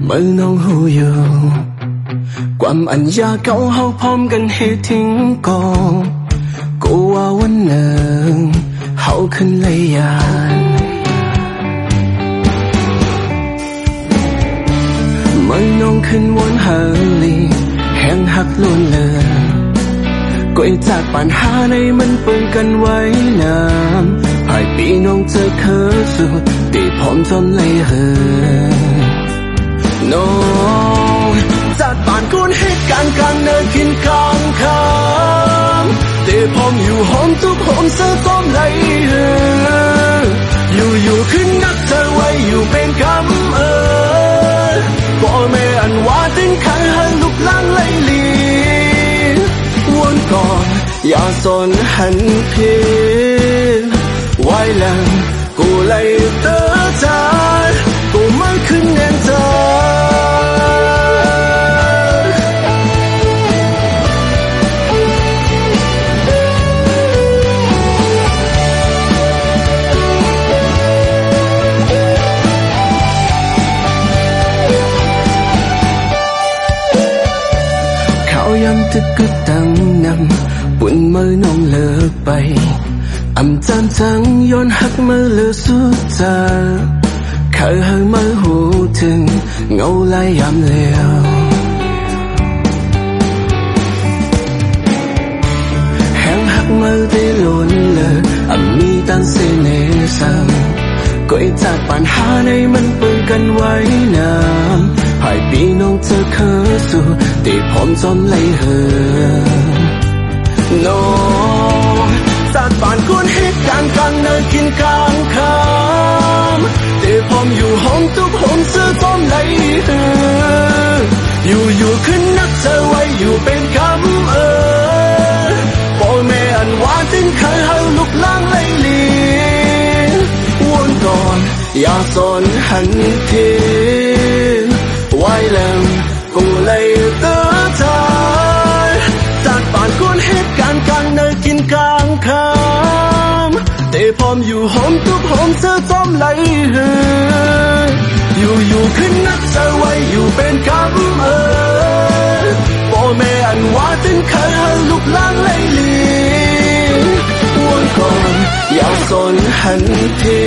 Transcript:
เมื่อน้องหูอยู่ความอัญญาเก่าเฮาพร้อมกันให้ทิ้งก่อนกูว่าวันหนึ่งเฮาขึ้นเลยยานเมื่อน้องขึ้นวนหาลีแห่งหักล้วนเลือก้อยจากปัญหาในมันเปิงกันไว้น้ำภายปีน้องเจอเคอสุดตีพร้อมจนเลยเหอน้องจากบ้านกูให้กลางเนินกินกลางคำตีพร้อมอยู่หอมทุกหอมเสื้อต้มเลยเหออยู่ขึ้นนักเธอไว้อยู่เป็นคำบ่แม่อันว่าถึงขันหันลุกล้างเลยลีวนก่อนอย่าสนหันเพียงไว้แล้วกูเลยเตือนใจกูไม่ขึ้นแน่นใจย้ำตึกกึกตั้งนำปุ่นมือน้องเลิกไปอำจำจังย้อนหักมือเลือสุดใจเคยให้มือหูถึงเงาลายยามเลี้ยวแห้งหักมือได้ล้นเลยมีตันเสน่ห์ซ้ำก้อยจากปัญหาในมันเปิงกันไว้น้ำภายปีน้องเจอเคอสู่ตีพร้อมจนเลยเหอน้องจากบ้านกูให้กลางเนินกินกลางคำตีพร้อมอยู่ห้องทุกห้องเสื้อต้มเลยเหออยู่ขึ้นนักเธอไว้อยู่เป็นคำพ่อแม่อันว่าถึงเคยให้ลุกล้างเลยลีวนก่อนอย่าสนหันเทีไว้แล้วกูเลยเตือนใจจากบ้านกูให้กลางเนินกินกลางคำแต่พร้อมอยู่หอมทุกหอมเสื้อต้มเลยเหออยู่ขึ้นนักเธอไว้อยู่เป็นคำพ่อแม่อันว่าถึงเคยให้ลุกล้างเลยลีวนก่อนอย่าสนหันที